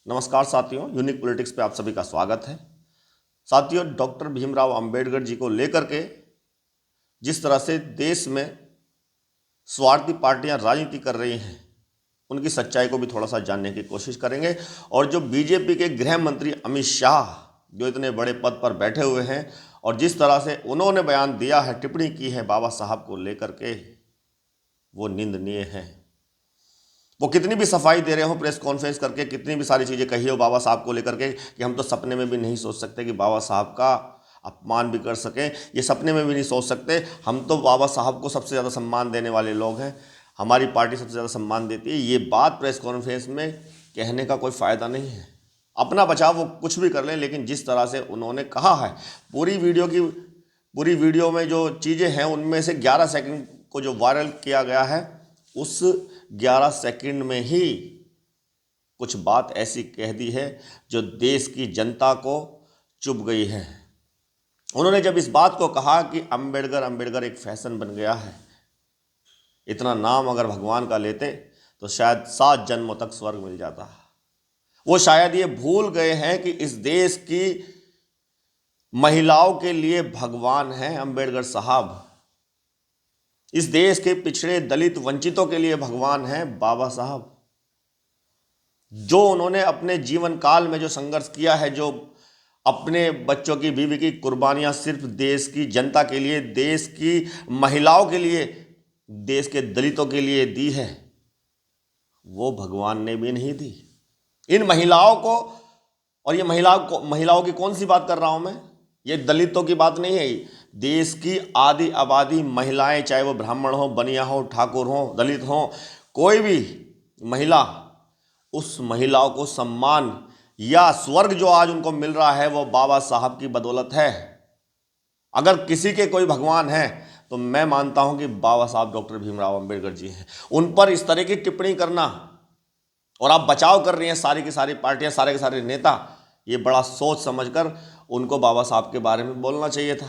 नमस्कार साथियों, unique politics पे आप सभी का स्वागत है। साथियों, डॉक्टर भीमराव अंबेडकर जी को लेकर के जिस तरह से देश में स्वार्थी पार्टियां राजनीति कर रही हैं, उनकी सच्चाई को भी थोड़ा सा जानने की कोशिश करेंगे। और जो बीजेपी के गृह मंत्री अमित शाह जो इतने बड़े पद पर बैठे हुए हैं और जिस तरह से उन्होंने बयान दिया है, टिप्पणी की है बाबा साहब को लेकर के, वो निंदनीय है। वो कितनी भी सफाई दे रहे हो प्रेस कॉन्फ्रेंस करके, कितनी भी सारी चीज़ें कही हो बाबा साहब को लेकर के कि हम तो सपने में भी नहीं सोच सकते कि बाबा साहब का अपमान भी कर सकें, ये सपने में भी नहीं सोच सकते। हम तो बाबा साहब को सबसे ज़्यादा सम्मान देने वाले लोग हैं, हमारी पार्टी सबसे ज़्यादा सम्मान देती है। ये बात प्रेस कॉन्फ्रेंस में कहने का कोई फ़ायदा नहीं है। अपना बचाव वो कुछ भी कर लें, लेकिन जिस तरह से उन्होंने कहा है, पूरी वीडियो में जो चीज़ें हैं उनमें से 11 सेकंड को जो वायरल किया गया है, उस 11 सेकंड में ही कुछ बात ऐसी कह दी है जो देश की जनता को चुभ गई है। उन्होंने जब इस बात को कहा कि अंबेडकर एक फैशन बन गया है, इतना नाम अगर भगवान का लेते तो शायद 7 जन्मों तक स्वर्ग मिल जाता। वो शायद ये भूल गए हैं कि इस देश की महिलाओं के लिए भगवान हैं अंबेडकर साहब। इस देश के पिछड़े दलित वंचितों के लिए भगवान हैं बाबा साहब। जो उन्होंने अपने जीवन काल में जो संघर्ष किया है, जो अपने बच्चों की, बीवी की कुर्बानियां सिर्फ देश की जनता के लिए, देश की महिलाओं के लिए, देश के दलितों के लिए दी है, वो भगवान ने भी नहीं दी। इन महिलाओं को, और ये महिलाओं की कौन सी बात कर रहा हूं मैं, ये दलितों की बात नहीं है। देश की आधी आबादी महिलाएं, चाहे वो ब्राह्मण हो, बनिया हो, ठाकुर हो, दलित हो, कोई भी महिला, उस महिलाओं को सम्मान या स्वर्ग जो आज उनको मिल रहा है वो बाबा साहब की बदौलत है। अगर किसी के कोई भगवान है तो मैं मानता हूं कि बाबा साहब डॉक्टर भीमराव अंबेडकर जी हैं। उन पर इस तरह की टिप्पणी करना, और आप बचाव कर रही हैं सारी की सारी पार्टियां, सारे के सारे नेता, ये बड़ा सोच समझकर उनको बाबा साहब के बारे में बोलना चाहिए था।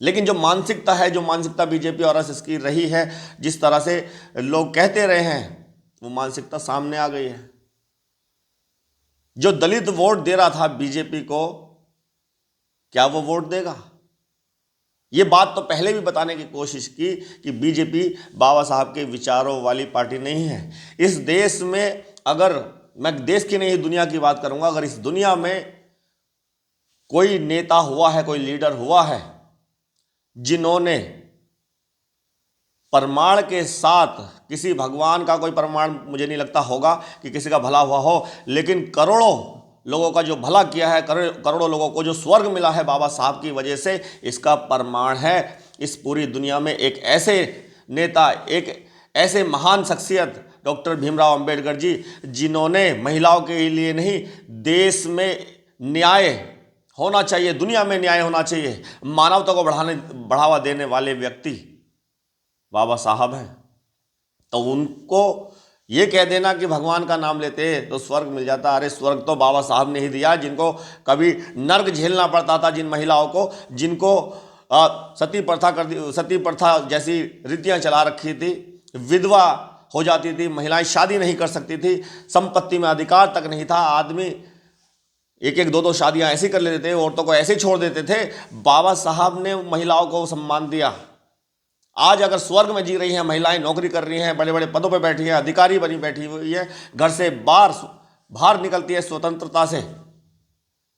लेकिन जो मानसिकता है, जो मानसिकता बीजेपी और आरएसएस की रही है, जिस तरह से लोग कहते रहे हैं, वो मानसिकता सामने आ गई है। जो दलित वोट दे रहा था बीजेपी को, क्या वो वोट देगा? ये बात तो पहले भी बताने की कोशिश की कि बीजेपी बाबा साहब के विचारों वाली पार्टी नहीं है। इस देश में, अगर मैं देश की नहीं दुनिया की बात करूंगा, अगर इस दुनिया में कोई नेता हुआ है, कोई लीडर हुआ है जिन्होंने प्रमाण के साथ, किसी भगवान का कोई प्रमाण मुझे नहीं लगता होगा कि किसी का भला हुआ हो, लेकिन करोड़ों लोगों का जो भला किया है, करोड़ों लोगों को जो स्वर्ग मिला है बाबा साहब की वजह से, इसका प्रमाण है इस पूरी दुनिया में एक ऐसे नेता, एक ऐसे महान शख्सियत डॉक्टर भीमराव अंबेडकर जी, जिन्होंने महिलाओं के लिए नहीं, देश में न्याय होना चाहिए, दुनिया में न्याय होना चाहिए, मानवता को बढ़ावा देने वाले व्यक्ति बाबा साहब हैं। तो उनको ये कह देना कि भगवान का नाम लेते तो स्वर्ग मिल जाता, अरे स्वर्ग तो बाबा साहब ने ही दिया, जिनको कभी नर्क झेलना पड़ता था, जिन महिलाओं को, जिनको सती प्रथा जैसी रीतियां चला रखी थी, विधवा हो जाती थी, महिलाएं शादी नहीं कर सकती थी, संपत्ति में अधिकार तक नहीं था, आदमी एक एक दो शादियां ऐसी कर लेते थे, औरतों को ऐसे छोड़ देते थे। बाबा साहब ने महिलाओं को सम्मान दिया। आज अगर स्वर्ग में जी रही हैं महिलाएं, नौकरी कर रही हैं, बड़े बड़े पदों पर बैठी हैं, अधिकारी बनी बैठी हुई है, घर से बाहर निकलती है स्वतंत्रता से,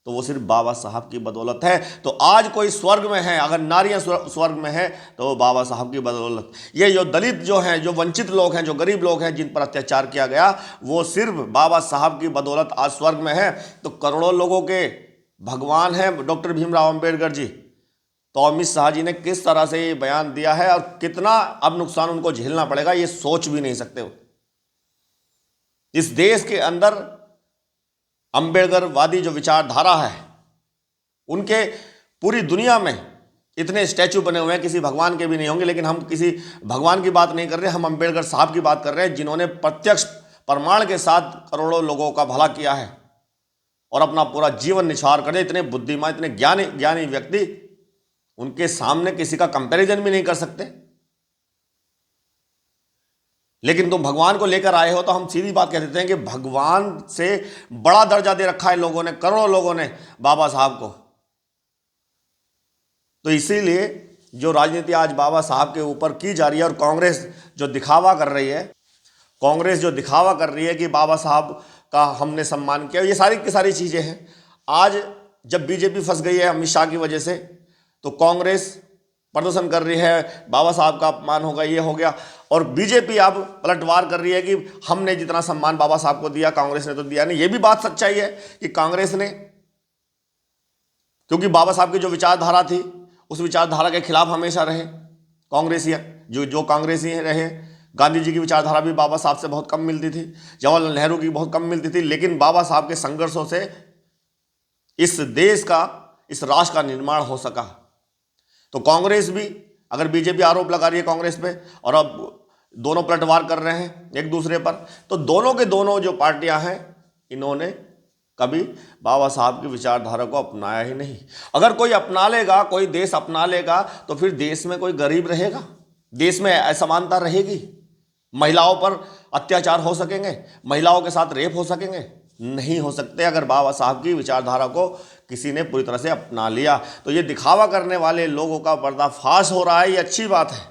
तो वो सिर्फ बाबा साहब की बदौलत है। तो आज कोई स्वर्ग में है, अगर नारियां स्वर्ग में है तो वो बाबा साहब की बदौलत। ये जो दलित जो हैं, जो वंचित लोग हैं, जो गरीब लोग हैं, जिन पर अत्याचार किया गया, वो सिर्फ बाबा साहब की बदौलत आज स्वर्ग में है। तो करोड़ों लोगों के भगवान हैं डॉक्टर भीमराव अंबेडकर जी। तो अमित शाह जी ने किस तरह से ये बयान दिया है और कितना अब नुकसान उनको झेलना पड़ेगा, ये सोच भी नहीं सकते हो। इस देश के अंदर अंबेडकरवादी जो विचारधारा है, उनके पूरी दुनिया में इतने स्टैचू बने हुए हैं, किसी भगवान के भी नहीं होंगे, लेकिन हम किसी भगवान की बात नहीं कर रहे, हम अंबेडकर साहब की बात कर रहे हैं, जिन्होंने प्रत्यक्ष प्रमाण के साथ करोड़ों लोगों का भला किया है और अपना पूरा जीवन निछावर कर दिया। इतने बुद्धिमान, इतने ज्ञानी व्यक्ति, उनके सामने किसी का कंपैरिजन भी नहीं कर सकते। लेकिन तुम भगवान को लेकर आए हो तो हम सीधी बात कह देते हैं कि भगवान से बड़ा दर्जा दे रखा है लोगों ने, करोड़ों लोगों ने बाबा साहब को। तो इसीलिए जो राजनीति आज बाबा साहब के ऊपर की जा रही है, और कांग्रेस जो दिखावा कर रही है, कांग्रेस जो दिखावा कर रही है कि बाबा साहब का हमने सम्मान किया, ये सारी की सारी चीजें हैं। आज जब बीजेपी फंस गई है अमित शाह की वजह से, तो कांग्रेस प्रदर्शन कर रही है, बाबा साहब का अपमान होगा, ये हो गया। और बीजेपी अब पलटवार कर रही है कि हमने जितना सम्मान बाबा साहब को दिया, कांग्रेस ने तो दिया नहीं। ये भी बात सच्चाई है कि कांग्रेस ने, क्योंकि बाबा साहब की जो विचारधारा थी उस विचारधारा के खिलाफ हमेशा रहे कांग्रेसी, जो कांग्रेसी रहे। गांधी जी की विचारधारा भी बाबा साहब से बहुत कम मिलती थी, जवाहरलाल नेहरू की बहुत कम मिलती थी, लेकिन बाबा साहब के संघर्षों से इस देश का, इस राष्ट्र का निर्माण हो सका। तो कांग्रेस भी, अगर बीजेपी आरोप लगा रही है कांग्रेस पे और अब दोनों पलटवार कर रहे हैं एक दूसरे पर, तो दोनों के दोनों जो पार्टियां हैं, इन्होंने कभी बाबा साहब की विचारधारा को अपनाया ही नहीं। अगर कोई अपना लेगा, कोई देश अपना लेगा, तो फिर देश में कोई गरीब रहेगा, देश में असमानता रहेगी, महिलाओं पर अत्याचार हो सकेंगे, महिलाओं के साथ रेप हो सकेंगे? नहीं हो सकते। अगर बाबा साहब की विचारधारा को किसी ने पूरी तरह से अपना लिया, तो ये दिखावा करने वाले लोगों का पर्दाफाश हो रहा है, ये अच्छी बात है।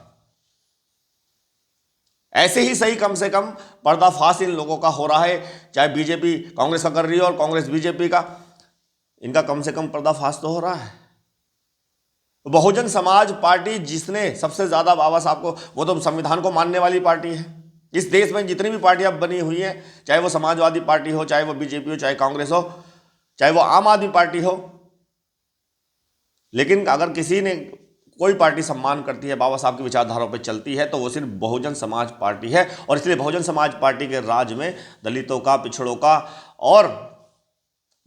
ऐसे ही सही कम से कम पर्दाफाश इन लोगों का हो रहा है, चाहे बीजेपी कांग्रेस का कर रही है और कांग्रेस बीजेपी का, इनका कम से कम पर्दाफाश तो हो रहा है। बहुजन समाज पार्टी, जिसने सबसे ज्यादा बाबा साहब को, वो तो संविधान को मानने वाली पार्टी है। इस देश में जितनी भी पार्टियां बनी हुई हैं, चाहे वो समाजवादी पार्टी हो, चाहे वो बीजेपी हो, चाहे कांग्रेस हो, चाहे वो आम आदमी पार्टी हो, लेकिन अगर किसी ने, कोई पार्टी सम्मान करती है, बाबा साहब की विचारधाराओं पर चलती है, तो वो सिर्फ बहुजन समाज पार्टी है। और इसलिए बहुजन समाज पार्टी के राज में दलितों का, पिछड़ों का और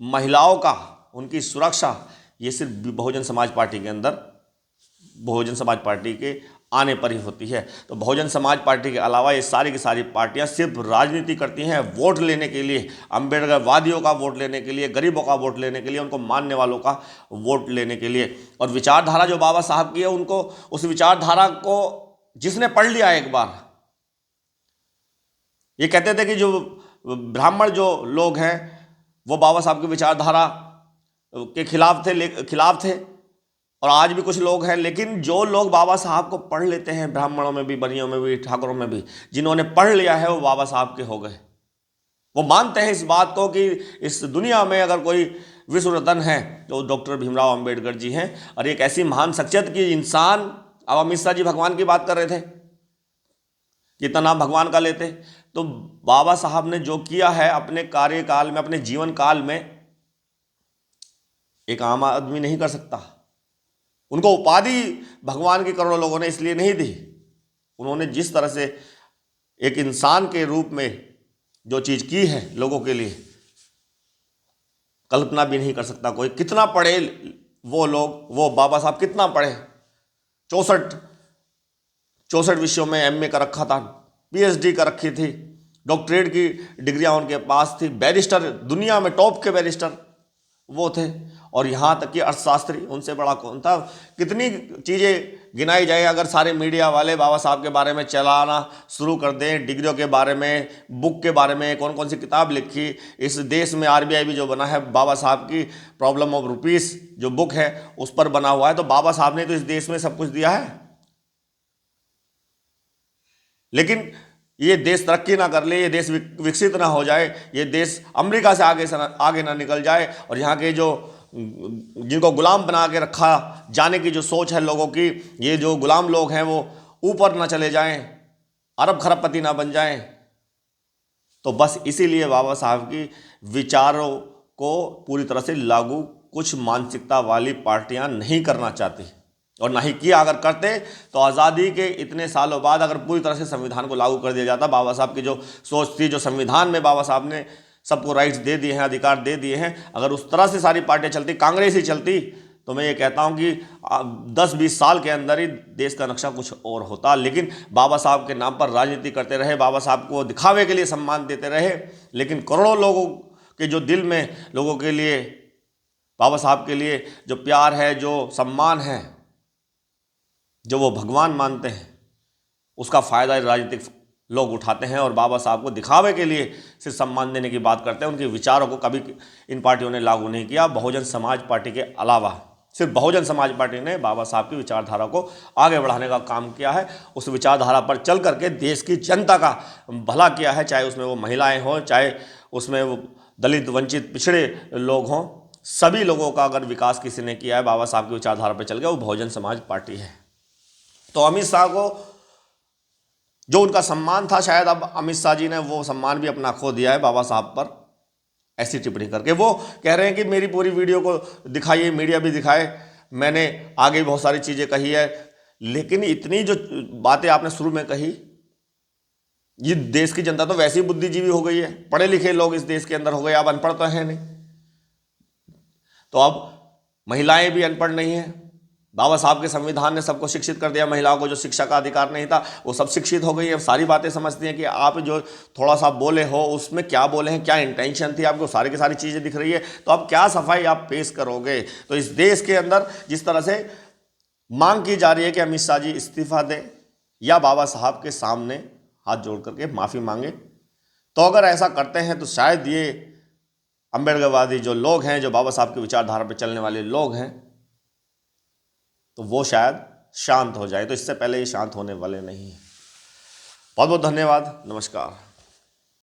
महिलाओं का, उनकी सुरक्षा, ये सिर्फ बहुजन समाज पार्टी के अंदर, बहुजन समाज पार्टी के आने पर ही होती है। तो बहुजन समाज पार्टी के अलावा ये सारी की सारी पार्टियां सिर्फ राजनीति करती हैं, वोट लेने के लिए, अम्बेडकरवादियों का वोट लेने के लिए, गरीबों का वोट लेने के लिए, उनको मानने वालों का वोट लेने के लिए। और विचारधारा जो बाबा साहब की है, उनको, उस विचारधारा को जिसने पढ़ लिया एक बार, ये कहते थे कि जो ब्राह्मण जो लोग हैं वो बाबा साहब की विचारधारा के खिलाफ थे, और आज भी कुछ लोग हैं। लेकिन जो लोग बाबा साहब को पढ़ लेते हैं, ब्राह्मणों में भी, बनियों में भी, ठाकुरों में भी, जिन्होंने पढ़ लिया है, वो बाबा साहब के हो गए। वो मानते हैं इस बात को कि इस दुनिया में अगर कोई विश्व रत्न है तो डॉक्टर भीमराव अंबेडकर जी हैं। और एक ऐसी महान शख्सियत की इंसान, अब अमित शाह जी भगवान की बात कर रहे थे, कितना नाम भगवान का लेते, तो बाबा साहब ने जो किया है अपने कार्यकाल में, अपने जीवन काल में, एक आम आदमी नहीं कर सकता। उनको उपाधि भगवान की करोड़ों लोगों ने इसलिए नहीं दी, उन्होंने जिस तरह से एक इंसान के रूप में जो चीज की है लोगों के लिए, कल्पना भी नहीं कर सकता कोई। कितना पढ़े वो लोग, वो बाबा साहब कितना पढ़े, 64 विषयों में एमए का रखा था, पीएचडी का रखी थी, डॉक्टरेट की डिग्रियां उनके पास थी, बैरिस्टर, दुनिया में टॉप के बैरिस्टर वो थे। और यहाँ तक कि अर्थशास्त्री, उनसे बड़ा कौन था। कितनी चीज़ें गिनाई जाए, अगर सारे मीडिया वाले बाबा साहब के बारे में चलाना शुरू कर दें, डिग्रियों के बारे में, बुक के बारे में, कौन कौन सी किताब लिखी। इस देश में आरबीआई भी जो बना है, बाबा साहब की प्रॉब्लम ऑफ रुपीस जो बुक है उस पर बना हुआ है। तो बाबा साहब ने तो इस देश में सब कुछ दिया है। लेकिन ये देश तरक्की ना कर ले, ये देश विकसित ना हो जाए, ये देश अमेरिका से आगे ना निकल जाए, और यहाँ के जो, जिनको गुलाम बना के रखा जाने की जो सोच है लोगों की, ये जो गुलाम लोग हैं वो ऊपर ना चले जाएं, अरब खरबपति ना बन जाएं। तो बस इसीलिए बाबा साहब की विचारों को पूरी तरह से लागू कुछ मानसिकता वाली पार्टियां नहीं करना चाहती, और ना ही किया। अगर करते तो आज़ादी के इतने सालों बाद अगर पूरी तरह से संविधान को लागू कर दिया जाता, बाबा साहब की जो सोच थी, जो संविधान में बाबा साहब ने सबको राइट्स दे दिए हैं, अधिकार दे दिए हैं, अगर उस तरह से सारी पार्टियां चलती, कांग्रेस ही चलती, तो मैं ये कहता हूं कि 10-20 साल के अंदर ही देश का नक्शा कुछ और होता। लेकिन बाबा साहब के नाम पर राजनीति करते रहे, बाबा साहब को दिखावे के लिए सम्मान देते रहे, लेकिन करोड़ों लोगों के जो दिल में, लोगों के लिए, बाबा साहब के लिए जो प्यार है, जो सम्मान है, जो वो भगवान मानते हैं, उसका फायदा राजनीतिक लोग उठाते हैं और बाबा साहब को दिखावे के लिए सिर्फ सम्मान देने की बात करते हैं। उनके विचारों को कभी इन पार्टियों ने लागू नहीं किया। बहुजन समाज पार्टी के अलावा सिर्फ बहुजन समाज पार्टी ने बाबा साहब की विचारधारा को आगे बढ़ाने का काम किया है। उस विचारधारा पर चल करके देश की जनता का भला किया है, चाहे उसमें वो महिलाएं हों, चाहे उसमें वो दलित वंचित पिछड़े लोग हों। सभी लोगों का अगर विकास किसी ने किया है बाबा साहब की विचारधारा पर चल गया, वो बहुजन समाज पार्टी है। तो अमित शाह को जो उनका सम्मान था, शायद अब अमित शाह जी ने वो सम्मान भी अपना खो दिया है बाबा साहब पर ऐसी टिप्पणी करके। वो कह रहे हैं कि मेरी पूरी वीडियो को दिखाइए, मीडिया भी दिखाए, मैंने आगे बहुत सारी चीज़ें कही है, लेकिन इतनी जो बातें आपने शुरू में कही, ये देश की जनता तो वैसे ही बुद्धिजीवी हो गई है, पढ़े लिखे लोग इस देश के अंदर हो गए, अब अनपढ़ तो है नहीं। तो अब महिलाएं भी अनपढ़ नहीं है। बाबा साहब के संविधान ने सबको शिक्षित कर दिया, महिलाओं को जो शिक्षा का अधिकार नहीं था वो सब शिक्षित हो गई है, सारी बातें समझती हैं कि आप जो थोड़ा सा बोले हो उसमें क्या बोले हैं, क्या इंटेंशन थी, आपको सारी की सारी चीज़ें दिख रही है, तो अब क्या सफाई आप पेश करोगे। तो इस देश के अंदर जिस तरह से मांग की जा रही है कि अमित शाह जी इस्तीफा दें या बाबा साहब के सामने हाथ जोड़ करके माफ़ी मांगे, तो अगर ऐसा करते हैं तो शायद ये अम्बेडकरवादी जो लोग हैं, जो बाबा साहब की विचारधारा पर चलने वाले लोग हैं, तो वो शायद शांत हो जाए। तो इससे पहले ये शांत होने वाले नहीं हैं। बहुत बहुत धन्यवाद, नमस्कार।